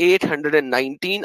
819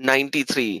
93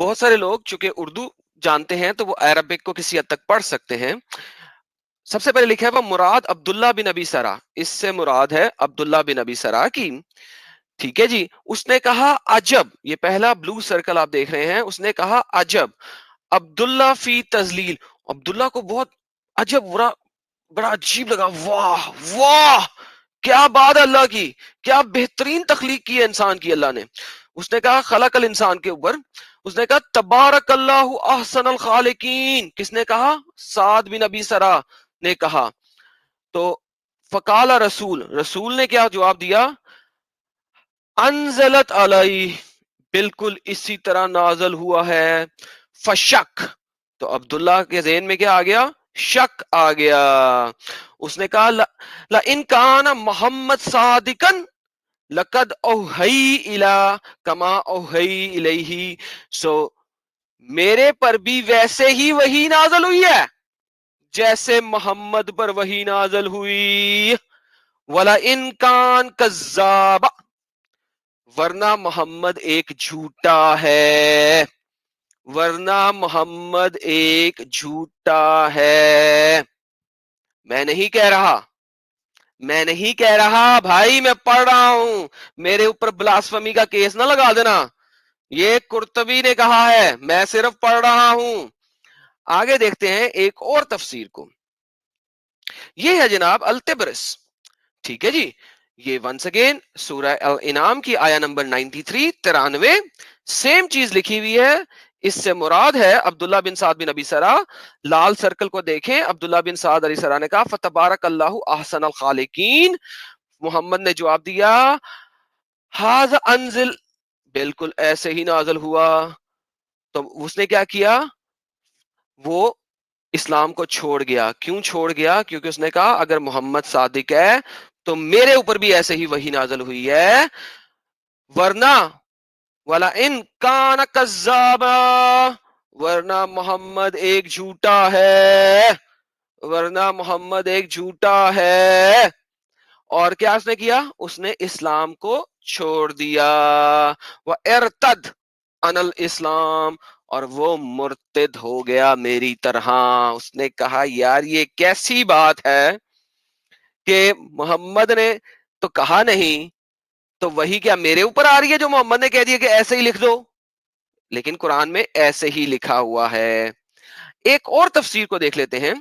بہت سارے لوگ چونکہ اردو جانتے ہیں تو وہ عربک کو کسی حد تک پڑھ سکتے ہیں. سب سے پہلے لکھا ہے وہ مراد عبداللہ بن ابی سرا، اس سے مراد ہے عبداللہ بن ابی سرا کی. ٹھیک ہے جی. اس نے کہا عجب، یہ پہلا بلو سرکل آپ دیکھ رہے ہیں، اس نے کہا عجب عبداللہ فی تذلیل. عبداللہ کو بہت عجب، بڑا عجیب لگا. واہ واہ، کیا بات ہے اللہ کی، کیا بہترین تخلیق کی ہے انسان کی اللہ نے. اس نے کہا خلق الانسان کے اوپر، اس نے کہا تبارک اللہ احسن الخالقین. کس نے کہا؟ سعد بن ابی سرا نے کہا. تو فقال رسول نے کیا جواب دیا؟ انزلت علیہ، بالکل اسی طرح نازل ہوا ہے. فشک، تو عبداللہ کے ذہن میں کیا آ گیا؟ شک آ گیا. اس نے کہا لَإِن كَانَ محمد صادقاً لَقَدْ أَوْحَيْ إِلَىٰ كَمَا أَوْحَيْ إِلَيْهِ. سو میرے پر بھی ویسے ہی وحی نازل ہوئی ہے جیسے محمد پر وحی نازل ہوئی. وَلَإِن كَانَ كَذَّابًا، ورنہ محمد ایک جھوٹا ہے، ورنہ محمد ایک جھوٹا ہے. میں نہیں کہہ رہا بھائی، میں پڑھ رہا ہوں. میرے اوپر بلاسفمی کا کیس نہ لگا دینا، یہ قرطبی نے کہا ہے، میں صرف پڑھ رہا ہوں. آگے دیکھتے ہیں ایک اور تفسیر کو. یہ ہے جناب التبرس. ٹھیک ہے جی. یہ ونس اگین سورہ الانعام کی آیا نمبر 93 93 سیم چیز لکھی ہوئی ہے. اس سے مراد ہے عبداللہ بن سعد بن ابی سرا. لال سرکل کو دیکھیں. عبداللہ بن سعد علی سرا نے کہا فتبارک اللہ احسن الخالقین. محمد نے جواب دیا ہاذا انزل، بالکل ایسے ہی نازل ہوا. تو اس نے کیا کیا؟ وہ اسلام کو چھوڑ گیا. کیوں چھوڑ گیا؟ کیونکہ اس نے کہا اگر محمد صادق ہے تو میرے اوپر بھی ایسے ہی وحی نازل ہوئی ہے، ورنہ وَلَئِن كَانَ كَذَّابًا، ورنہ محمد ایک جھوٹا ہے، ورنہ محمد ایک جھوٹا ہے. اور کیا اس نے کیا؟ اس نے اسلام کو چھوڑ دیا. وَإِرْتَدَ عَنِ الْإِسْلَامِ، اور وہ مرتد ہو گیا میری طرح. اس نے کہا یار یہ کیسی بات ہے کہ محمد نے تو کہا نہیں، تو وہی کیا میرے اوپر آ رہی ہے جو محمد نے کہہ دیا کہ ایسے ہی لکھ دو؟ لیکن قرآن میں ایسے ہی لکھا ہوا ہے. ایک اور تفسیر کو دیکھ لیتے ہیں.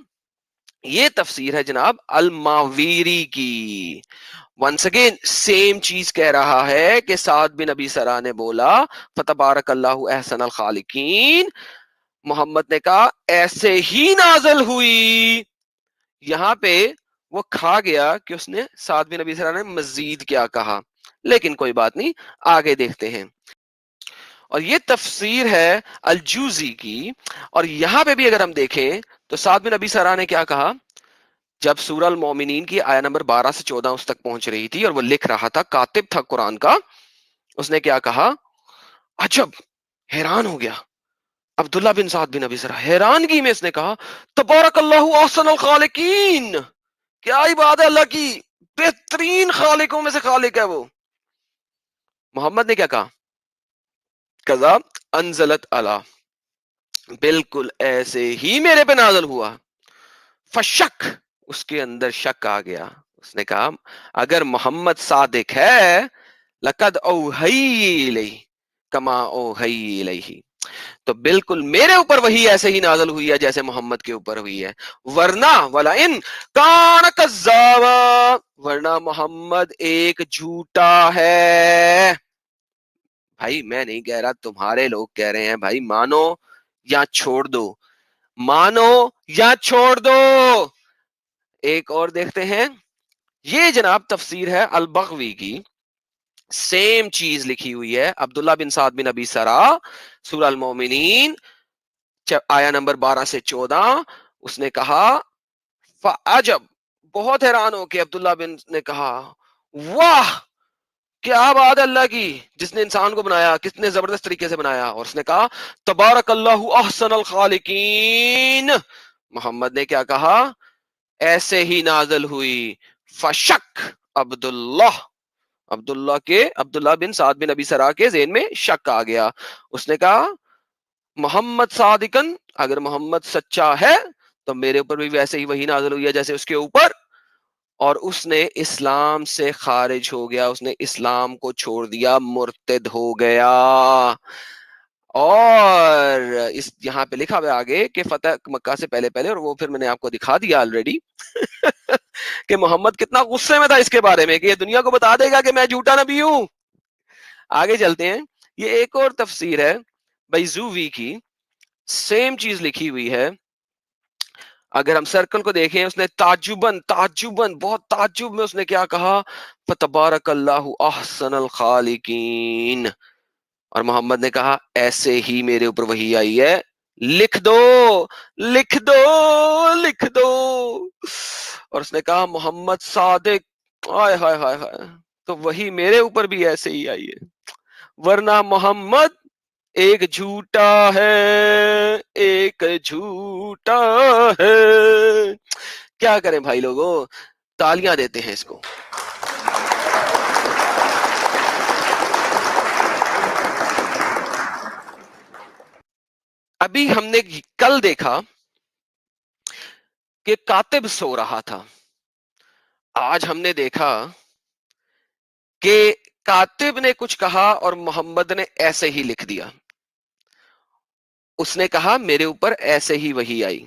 یہ تفسیر ہے جناب الماویری کی. ونس اگین سیم چیز کہہ رہا ہے کہ سعد بن ابی سرا نے بولا فتبارک اللہ احسن الخالقین. محمد نے کہا ایسے ہی نازل ہوئی. یہاں پہ وہ کھا گیا کہ اس نے سعد بن ابی سرا نے مزید کیا کہا، لیکن کوئی بات نہیں، آگے دیکھتے ہیں. اور یہ تفسیر ہے الجوزی کی. اور یہاں پہ بھی اگر ہم دیکھیں تو سعد بن ابی سرا نے کیا کہا؟ جب سورہ المومنین کی آیا نمبر 12 سے 14 اس تک پہنچ رہی تھی اور وہ لکھ رہا تھا، کاتب تھا قرآن کا، اس نے کیا کہا؟ عجب، حیران ہو گیا. عبداللہ بن سعد بن ابی سرا حیرانگی میں اس نے کہا تبارک اللہ احسن الخالقین. کیا ہی بات ہے، اللہ کی بہترین خالقوں میں سے خالق ہے وہ. محمد نے کیا کہا؟ کذا انزلت علی، بالکل ایسے ہی میرے پہ نازل ہوا. فشک، اس کے اندر شک آ گیا. اس نے کہا اگر محمد صادق ہے لقد اوحی الیہ کما اوحی الیہ، تو بالکل میرے اوپر وہی ایسے ہی نازل ہوئی ہے جیسے محمد کے اوپر ہوئی ہے. ورنہ وَلَئِن كَانَ كَذَّابًا، ورنہ محمد ایک جھوٹا ہے. بھائی میں نہیں کہہ رہا، تمہارے لوگ کہہ رہے ہیں بھائی مانو یا چھوڑ دو، مانو یا چھوڑ دو. ایک اور دیکھتے ہیں. یہ جناب تفسیر ہے البغوی کی. سیم چیز لکھی ہوئی ہے. عبداللہ بن سعد بن ابی سرا، سورہ المومنین آیا نمبر 12 سے 14. اس نے کہا فعجب، بہت حیران ہو کے عبداللہ بن نے کہا واہ کیا بات ہے اللہ کی، جس نے انسان کو بنایا کتنے زبردست طریقے سے بنایا. اور اس نے کہا تبارک اللہ احسن الخالقین. محمد نے کیا کہا؟ ایسے ہی نازل ہوئی. فشک عبداللہ بن سعد بن ابی سرا کے ذہن میں شک آ گیا. اس نے کہا محمد صادقن، اگر محمد سچا ہے تو میرے اوپر بھی ویسے ہی وہی نازل ہوئی ہے جیسے اس کے اوپر، اور اس نے اسلام سے خارج ہو گیا، اس نے اسلام کو چھوڑ دیا، مرتد ہو گیا۔ اور اس یہاں پہ لکھا ہوا آگے کہ فتح مکہ سے پہلے پہلے، اور وہ پھر میں نے آپ کو دکھا دیا آلریڈی کہ محمد کتنا غصے میں تھا اس کے بارے میں کہ یہ دنیا کو بتا دے گا کہ میں جھوٹا نبی ہوں۔ آگے چلتے ہیں، یہ ایک اور تفسیر ہے بیزووی کی، سیم چیز لکھی ہوئی ہے۔ اگر ہم سرکل کو دیکھیں، اس نے تعجباً بہت تعجب میں اس نے کیا کہا، فتبارک اللہ احسن الخالقین، اور محمد نے کہا ایسے ہی میرے اوپر وحی آئی ہے، لکھ دو لکھ دو لکھ دو۔ اور اس نے کہا محمد صادق، ہائے ہائے ہائے ہائے، تو وہی میرے اوپر بھی ایسے ہی آئی ہے، ورنہ محمد ایک جھوٹا ہے، ایک جھوٹا ہے۔ کیا کریں بھائی لوگوں، تالیاں دیتے ہیں اس کو۔ ابھی ہم نے کل دیکھا کہ کاتب سو رہا تھا، آج ہم نے دیکھا کہ کاتب نے کچھ کہا اور محمد نے ایسے ہی لکھ دیا۔ اس نے کہا میرے اوپر ایسے ہی وحی آئی۔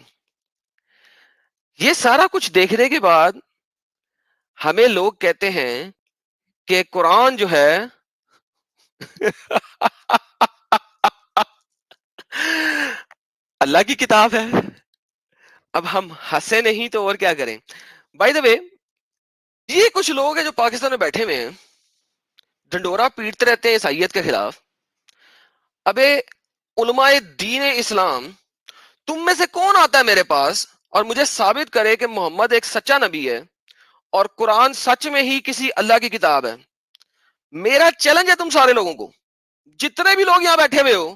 یہ سارا کچھ دیکھنے کے بعد ہمیں لوگ کہتے ہیں کہ قرآن جو ہے اللہ کی کتاب ہے۔ اب ہم ہنسے نہیں تو اور کیا کریں؟ بائی دا وے، یہ کچھ لوگ ہیں جو پاکستان میں بیٹھے ہوئے ہیں، ڈنڈورا پیٹتے رہتے ہیں عیسائیت کے خلاف۔ ابے علماء دین اسلام، تم میں سے کون آتا ہے میرے پاس اور مجھے ثابت کرے کہ محمد ایک سچا نبی ہے اور قرآن سچ میں ہی کسی اللہ کی کتاب ہے؟ میرا چیلنج ہے تم سارے لوگوں کو، جتنے بھی لوگ یہاں بیٹھے ہوئے ہو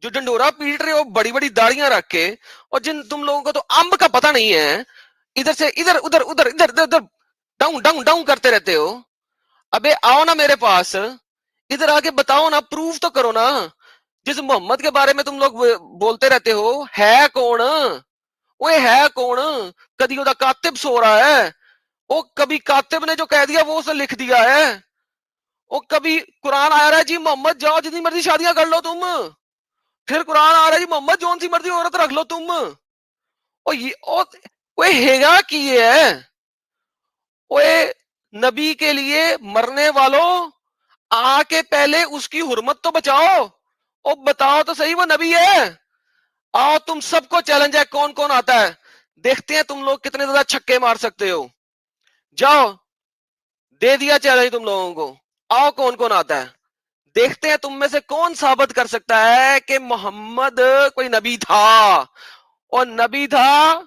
جو ڈنڈورا پیٹ رہے ہو بڑی بڑی داڑیاں رکھ کے، اور جن تم لوگوں کو تو امب کا پتہ نہیں ہے، ادھر سے ادھر ادھر ادھر ادھر ادھر ادھر ڈاؤن ڈاؤن ڈاؤن کرتے رہتے ہو۔ ابے آؤ نا میرے پاس، ادھر آ کے بتاؤ نا، پروف تو کرو نا۔ جس محمد کے بارے میں تم لوگ بولتے رہتے ہو، ہے کون؟ وہ ہے کون؟ کدی وہ کاتب سو رہا ہے، وہ کبھی کاتب نے جو کہہ دیا وہ اسے لکھ دیا ہے، وہ کبھی قرآن آ رہا ہے جی محمد جاؤ جتنی مرضی شادیاں کر لو تم، پھر قرآن آ رہا ہے جی محمد جون سی مرضی عورت رکھ لو تم۔ وہ ہیگا کی ہے، وہ نبی کے لیے مرنے والوں آ کے پہلے اس کی حرمت تو بچاؤ، اور بتاؤ تو صحیح وہ نبی ہے۔ آؤ تم سب کو چیلنج ہے، کون کون آتا ہے دیکھتے ہیں تم لوگ کتنے زیادہ چھکے مار سکتے ہو۔ جاؤ دے دیا چیلنج تم لوگوں کو، آؤ کون کون آتا ہے دیکھتے ہیں تم میں سے کون ثابت کر سکتا ہے کہ محمد کوئی نبی تھا، اور نبی تھا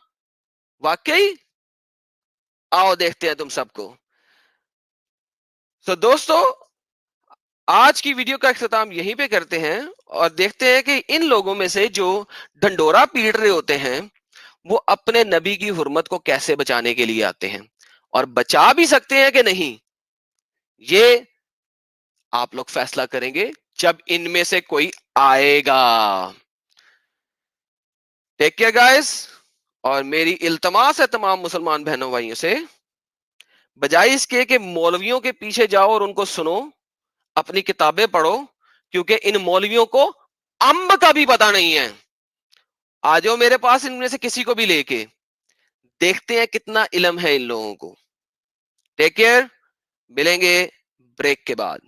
واقعی۔ آؤ دیکھتے ہیں تم سب کو۔ تو دوستو آج کی ویڈیو کا اختتام یہیں پہ کرتے ہیں، اور دیکھتے ہیں کہ ان لوگوں میں سے جو ڈنڈورا پیٹ رہے ہوتے ہیں وہ اپنے نبی کی حرمت کو کیسے بچانے کے لیے آتے ہیں، اور بچا بھی سکتے ہیں کہ نہیں، یہ آپ لوگ فیصلہ کریں گے جب ان میں سے کوئی آئے گا۔ ٹیک کیئر گائز، اور میری التماس ہے تمام مسلمان بہنوں بھائیوں سے، بجائے اس کے کہ مولویوں کے پیچھے جاؤ اور ان کو سنو، اپنی کتابیں پڑھو، کیونکہ ان مولویوں کو امب کا بھی پتہ نہیں ہے۔ آ جاؤ میرے پاس ان میں سے کسی کو بھی لے کے، دیکھتے ہیں کتنا علم ہے ان لوگوں کو۔ ٹیک کیئر، ملیں گے بریک کے بعد۔